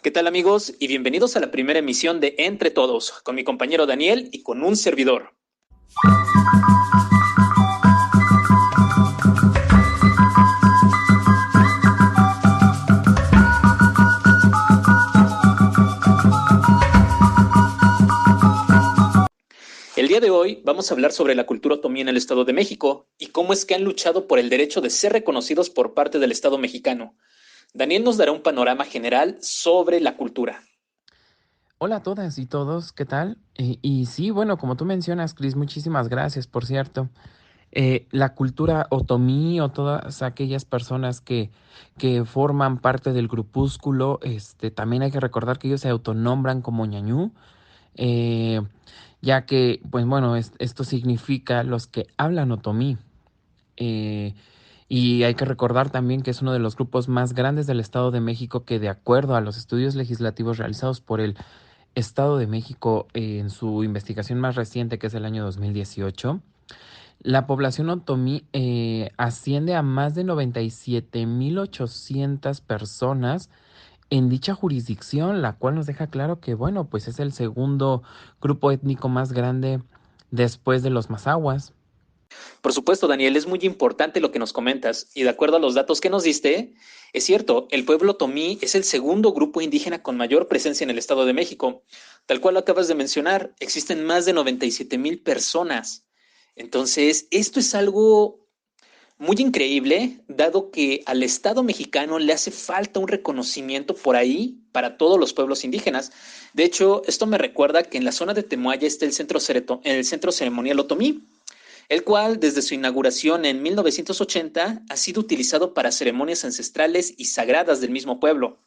¿Qué tal amigos? Y bienvenidos a la primera emisión de Entre Todos, con mi compañero Daniel y con un servidor. El día de hoy vamos a hablar sobre la cultura otomí en el Estado de México y cómo es que han luchado por el derecho de ser reconocidos por parte del Estado mexicano. Daniel nos dará un panorama general sobre la cultura. Hola a todas y todos, ¿qué tal? Y sí, bueno, como tú mencionas, Cris, muchísimas gracias, por cierto. La cultura otomí o todas aquellas personas que forman parte del grupúsculo, también hay que recordar que ellos se autonombran como ñañú, eh, ya que, pues bueno, esto significa los que hablan otomí. Eh, y hay que recordar también que es uno de los grupos más grandes del Estado de México que, de acuerdo a los estudios legislativos realizados por el Estado de México en su investigación más reciente, que es el año 2018, la población otomí asciende a más de 97.800 personas en dicha jurisdicción, la cual nos deja claro que, bueno, pues es el segundo grupo étnico más grande después de los mazahuas. Por supuesto, Daniel, es muy importante lo que nos comentas y de acuerdo a los datos que nos diste, es cierto, el pueblo otomí es el segundo grupo indígena con mayor presencia en el Estado de México. Tal cual lo acabas de mencionar, existen más de 97,000 personas. Entonces, esto es algo muy increíble, dado que al Estado mexicano le hace falta un reconocimiento por ahí para todos los pueblos indígenas. De hecho, esto me recuerda que en la zona de Temoaya está el centro ceremonial otomí, el cual desde su inauguración en 1980 ha sido utilizado para ceremonias ancestrales y sagradas del mismo pueblo.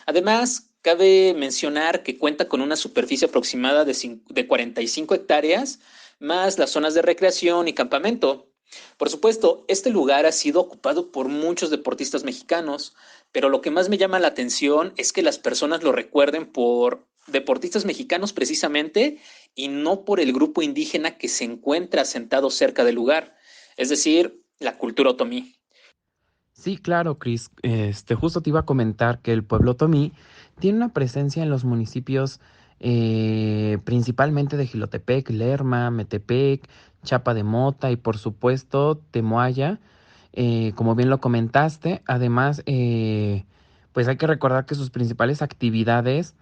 Además, cabe mencionar que cuenta con una superficie aproximada de 45 hectáreas, más las zonas de recreación y campamento. Por supuesto, este lugar ha sido ocupado por muchos deportistas mexicanos, pero lo que más me llama la atención es que las personas lo recuerden por deportistas mexicanos precisamente y no por el grupo indígena que se encuentra sentado cerca del lugar, es decir, la cultura otomí. Sí, claro, Cris. Justo te iba a comentar que el pueblo otomí tiene una presencia en los municipios principalmente de Jilotepec, Lerma, Metepec, Chapa de Mota y por supuesto Temoaya, como bien lo comentaste. Además, pues hay que recordar que sus principales actividades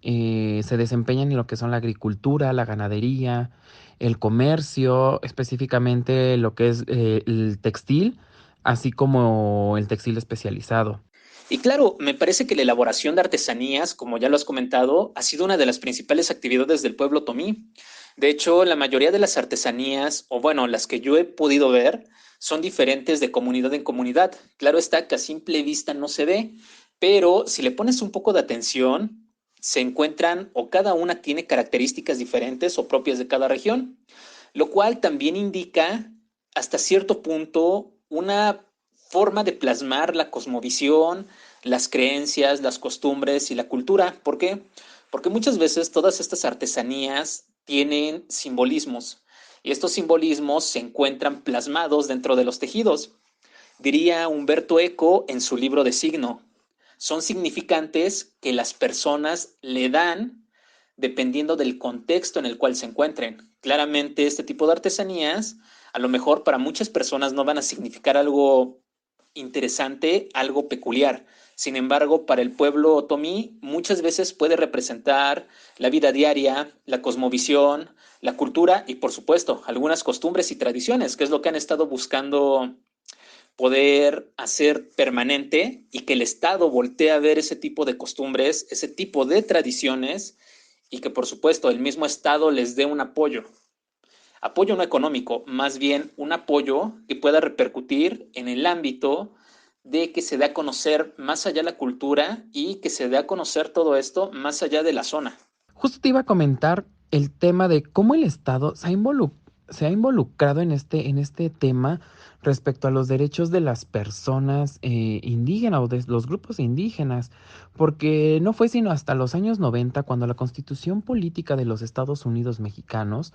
se desempeñan en lo que son la agricultura, la ganadería, el comercio, específicamente lo que es el textil, así como el textil especializado. Y claro, me parece que la elaboración de artesanías, como ya lo has comentado, ha sido una de las principales actividades del pueblo otomí. De hecho, la mayoría de las artesanías, o bueno, las que yo he podido ver, son diferentes de comunidad en comunidad. Claro está que a simple vista no se ve, pero si le pones un poco de atención, se encuentran o cada una tiene características diferentes o propias de cada región, lo cual también indica hasta cierto punto una forma de plasmar la cosmovisión, las creencias, las costumbres y la cultura. ¿Por qué? Porque muchas veces todas estas artesanías tienen simbolismos y estos simbolismos se encuentran plasmados dentro de los tejidos. Diría Humberto Eco en su libro de Signo, son significantes que las personas le dan dependiendo del contexto en el cual se encuentren. Claramente este tipo de artesanías a lo mejor para muchas personas no van a significar algo interesante, algo peculiar. Sin embargo, para el pueblo otomí muchas veces puede representar la vida diaria, la cosmovisión, la cultura y por supuesto algunas costumbres y tradiciones, que es lo que han estado buscando poder hacer permanente y que el Estado voltee a ver ese tipo de costumbres, ese tipo de tradiciones y que por supuesto el mismo Estado les dé un apoyo. Apoyo no económico, más bien un apoyo que pueda repercutir en el ámbito de que se dé a conocer más allá la cultura y que se dé a conocer todo esto más allá de la zona. Justo te iba a comentar el tema de cómo el Estado se ha involucrado en este tema respecto a los derechos de las personas indígenas o de los grupos indígenas, porque no fue sino hasta los años 90 cuando la Constitución Política de los Estados Unidos Mexicanos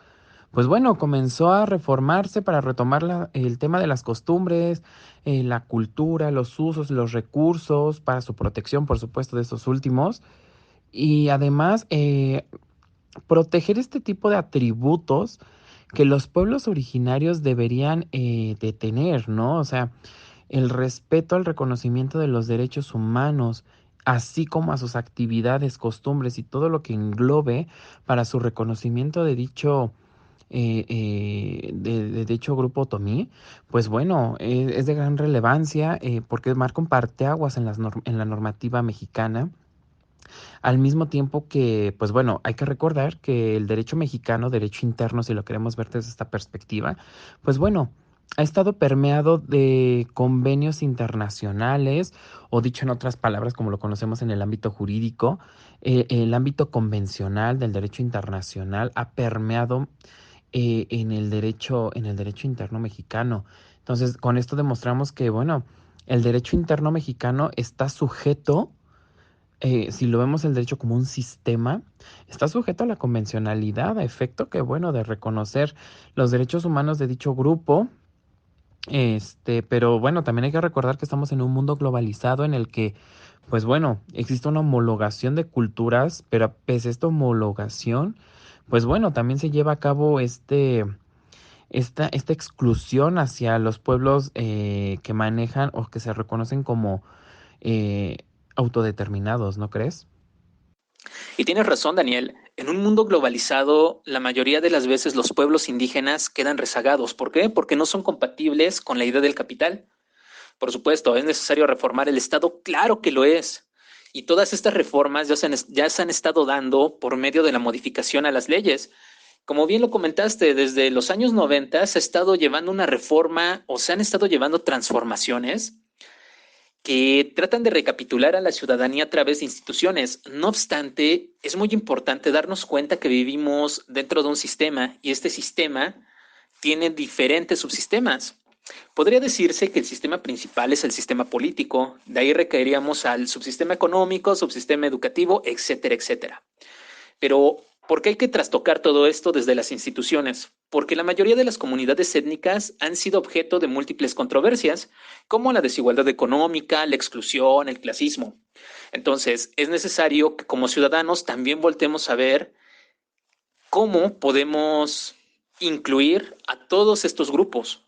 pues bueno, comenzó a reformarse para retomar el tema de las costumbres, la cultura, los usos, los recursos, para su protección, por supuesto, de estos últimos. Y además, proteger este tipo de atributos que los pueblos originarios deberían de tener, ¿no? O sea, el respeto al reconocimiento de los derechos humanos, así como a sus actividades, costumbres y todo lo que englobe para su reconocimiento de de dicho grupo otomí, pues bueno, es de gran relevancia porque marca un parteaguas en, en la normativa mexicana, al mismo tiempo que, pues bueno, hay que recordar que el derecho mexicano, derecho interno, si lo queremos ver desde esta perspectiva, pues bueno, ha estado permeado de convenios internacionales, o dicho en otras palabras, como lo conocemos en el ámbito jurídico, el ámbito convencional del derecho internacional ha permeado en el derecho interno mexicano. Entonces, con esto demostramos que, bueno, el derecho interno mexicano está sujeto, si lo vemos el derecho como un sistema, está sujeto a la convencionalidad, a efecto que, bueno, de reconocer los derechos humanos de dicho grupo. Pero bueno, también hay que recordar que estamos en un mundo globalizado en el que, pues bueno, existe una homologación de culturas, pero pese a esta homologación, pues bueno, también se lleva a cabo esta exclusión hacia los pueblos que manejan o que se reconocen como eh, autodeterminados, ¿no crees? Y tienes razón, Daniel. En un mundo globalizado, la mayoría de las veces los pueblos indígenas quedan rezagados. ¿Por qué? Porque no son compatibles con la idea del capital. Por supuesto, ¿es necesario reformar el Estado? Claro que lo es. Y todas estas reformas ya se han estado dando por medio de la modificación a las leyes. Como bien lo comentaste, desde los años 90 se ha estado llevando una reforma o se han estado llevando transformaciones que tratan de recapitular a la ciudadanía a través de instituciones. No obstante, es muy importante darnos cuenta que vivimos dentro de un sistema y este sistema tiene diferentes subsistemas. Podría decirse que el sistema principal es el sistema político, de ahí recaeríamos al subsistema económico, subsistema educativo, etcétera, etcétera. Pero, ¿por qué hay que trastocar todo esto desde las instituciones? Porque la mayoría de las comunidades étnicas han sido objeto de múltiples controversias, como la desigualdad económica, la exclusión, el clasismo. Entonces, es necesario que como ciudadanos también voltemos a ver cómo podemos incluir a todos estos grupos.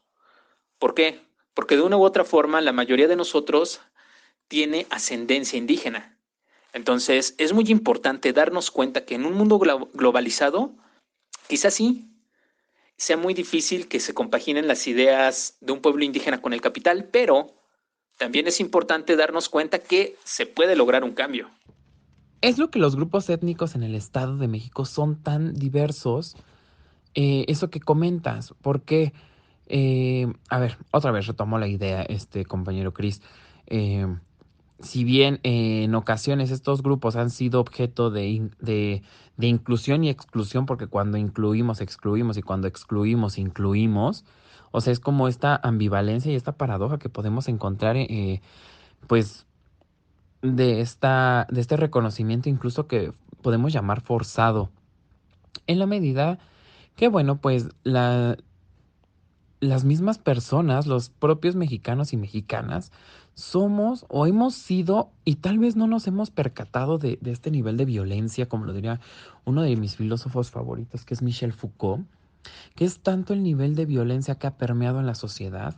¿Por qué? Porque de una u otra forma la mayoría de nosotros tiene ascendencia indígena. Entonces, es muy importante darnos cuenta que en un mundo globalizado, quizás sí, sea muy difícil que se compaginen las ideas de un pueblo indígena con el capital, pero también es importante darnos cuenta que se puede lograr un cambio. Es lo que los grupos étnicos en el Estado de México son tan diversos, eso que comentas, porque, a ver, otra vez retomo la idea, compañero Chris. eh, si bien en ocasiones estos grupos han sido objeto de inclusión y exclusión, porque cuando incluimos, excluimos, y cuando excluimos, incluimos, o sea, es como esta ambivalencia y esta paradoja que podemos encontrar, pues, de este reconocimiento incluso que podemos llamar forzado, en la medida que, bueno, pues las mismas personas, los propios mexicanos y mexicanas, somos o hemos sido, y tal vez no nos hemos percatado de este nivel de violencia, como lo diría uno de mis filósofos favoritos, que es Michel Foucault, que es tanto el nivel de violencia que ha permeado en la sociedad,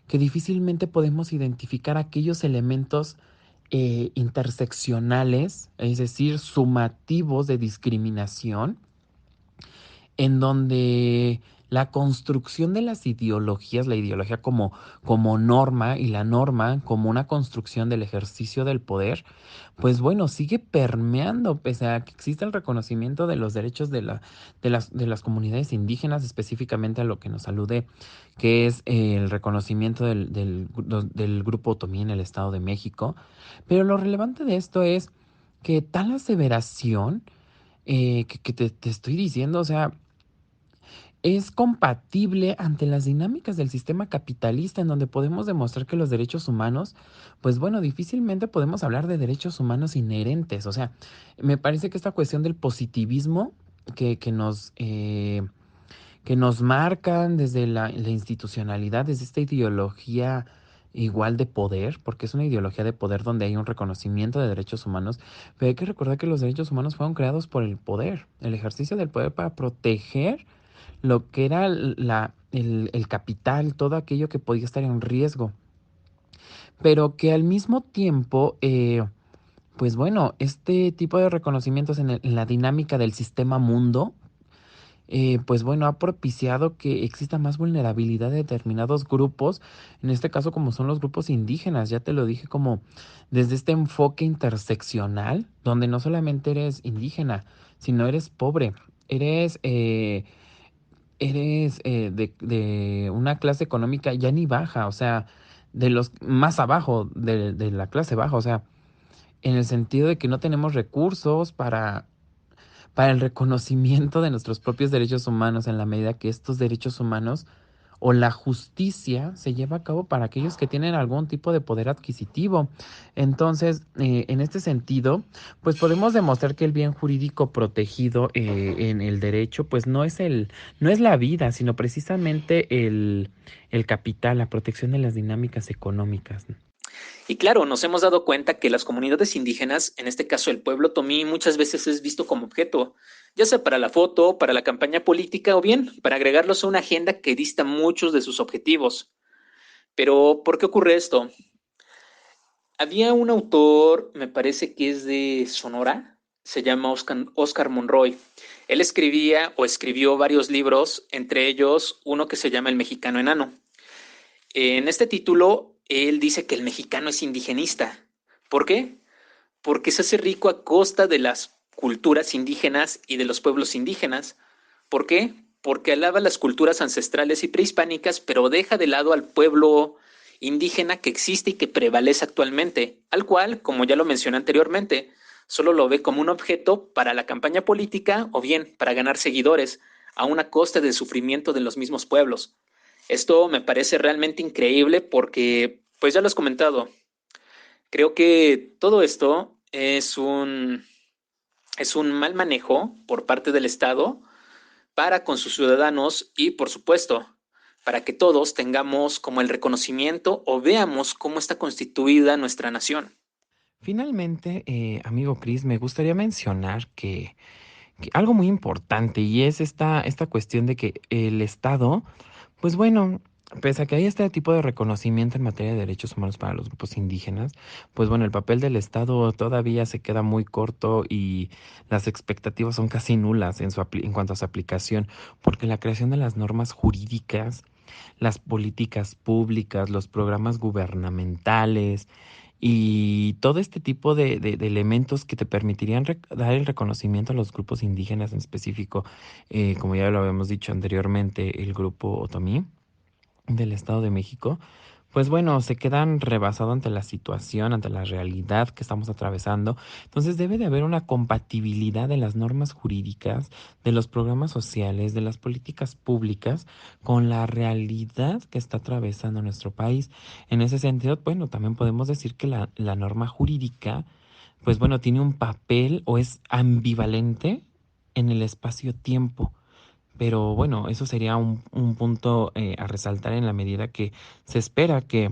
que difícilmente podemos identificar aquellos elementos interseccionales, es decir, sumativos de discriminación, en donde la construcción de las ideologías, la ideología como norma y la norma como una construcción del ejercicio del poder, pues bueno, sigue permeando, pese a que existe el reconocimiento de los derechos de las comunidades indígenas, específicamente a lo que nos alude, que es el reconocimiento del grupo otomí en el Estado de México. Pero lo relevante de esto es que tal aseveración que te estoy diciendo, o sea, es compatible ante las dinámicas del sistema capitalista en donde podemos demostrar que los derechos humanos, pues bueno, difícilmente podemos hablar de derechos humanos inherentes. O sea, me parece que esta cuestión del positivismo que, que nos, eh, que nos marcan desde la institucionalidad, desde esta ideología igual de poder, porque es una ideología de poder donde hay un reconocimiento de derechos humanos, pero hay que recordar que los derechos humanos fueron creados por el poder, el ejercicio del poder para proteger lo que era el capital, todo aquello que podía estar en riesgo, pero que al mismo tiempo, pues bueno, este tipo de reconocimientos en la dinámica del sistema mundo, pues bueno, ha propiciado que exista más vulnerabilidad de determinados grupos, en este caso como son los grupos indígenas, ya te lo dije, como desde este enfoque interseccional, donde no solamente eres indígena, sino eres pobre, eres, de una clase económica ya ni baja, o sea, de los más abajo de la clase baja, o sea, en el sentido de que no tenemos recursos para el reconocimiento de nuestros propios derechos humanos en la medida que estos derechos humanos o la justicia se lleva a cabo para aquellos que tienen algún tipo de poder adquisitivo. Entonces, en este sentido, pues podemos demostrar que el bien jurídico protegido en el derecho, pues no es la vida, sino precisamente el capital, la protección de las dinámicas económicas. Y claro, nos hemos dado cuenta que las comunidades indígenas, en este caso el pueblo tomí, muchas veces es visto como objeto, ya sea para la foto, para la campaña política o bien para agregarlos a una agenda que dista muchos de sus objetivos. Pero, ¿por qué ocurre esto? Había un autor, me parece que es de Sonora, se llama Oscar Monroy. Él escribía o escribió varios libros, entre ellos uno que se llama El mexicano enano. En este título, él dice que el mexicano es indigenista. ¿Por qué? Porque se hace rico a costa de las culturas indígenas y de los pueblos indígenas. ¿Por qué? Porque alaba las culturas ancestrales y prehispánicas, pero deja de lado al pueblo indígena que existe y que prevalece actualmente, al cual, como ya lo mencioné anteriormente, solo lo ve como un objeto para la campaña política o bien para ganar seguidores, a una costa del sufrimiento de los mismos pueblos. Esto me parece realmente increíble porque, pues ya lo has comentado, creo que todo esto es un mal manejo por parte del Estado para con sus ciudadanos y, por supuesto, para que todos tengamos como el reconocimiento o veamos cómo está constituida nuestra nación. Finalmente, amigo Chris, me gustaría mencionar que algo muy importante y es esta cuestión de que el Estado, pues bueno, pese a que hay este tipo de reconocimiento en materia de derechos humanos para los grupos indígenas, pues bueno, el papel del Estado todavía se queda muy corto y las expectativas son casi nulas en cuanto a su aplicación, porque la creación de las normas jurídicas, las políticas públicas, los programas gubernamentales, y todo este tipo de elementos que te permitirían dar el reconocimiento a los grupos indígenas en específico, como ya lo habíamos dicho anteriormente, el grupo Otomí del Estado de México, pues bueno, se quedan rebasados ante la situación, ante la realidad que estamos atravesando. Entonces debe de haber una compatibilidad de las normas jurídicas, de los programas sociales, de las políticas públicas con la realidad que está atravesando nuestro país. En ese sentido, bueno, también podemos decir que la norma jurídica, pues bueno, tiene un papel o es ambivalente en el espacio-tiempo. Pero bueno, eso sería un punto a resaltar en la medida que se espera que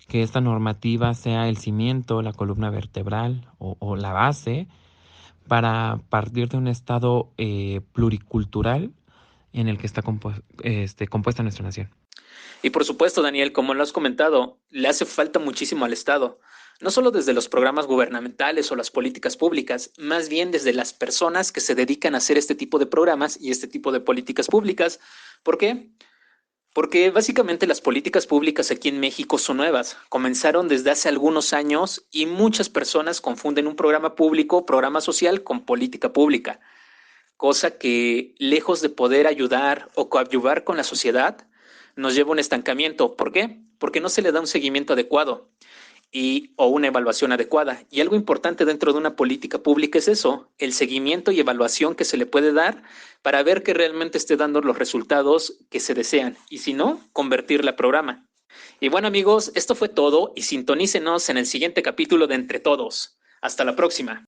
esta normativa sea el cimiento, la columna vertebral o la base para partir de un estado pluricultural en el que está compuesta nuestra nación. Y por supuesto, Daniel, como lo has comentado, le hace falta muchísimo al Estado, no solo desde los programas gubernamentales o las políticas públicas, más bien desde las personas que se dedican a hacer este tipo de programas y este tipo de políticas públicas. ¿Por qué? Porque básicamente las políticas públicas aquí en México son nuevas, comenzaron desde hace algunos años y muchas personas confunden un programa público, programa social con política pública, cosa que lejos de poder ayudar o coadyuvar con la sociedad, nos lleva a un estancamiento. ¿Por qué? Porque no se le da un seguimiento adecuado o una evaluación adecuada. Y algo importante dentro de una política pública es eso, el seguimiento y evaluación que se le puede dar para ver que realmente esté dando los resultados que se desean y si no, convertirla a programa. Y bueno amigos, esto fue todo y sintonícenos en el siguiente capítulo de Entre Todos. Hasta la próxima.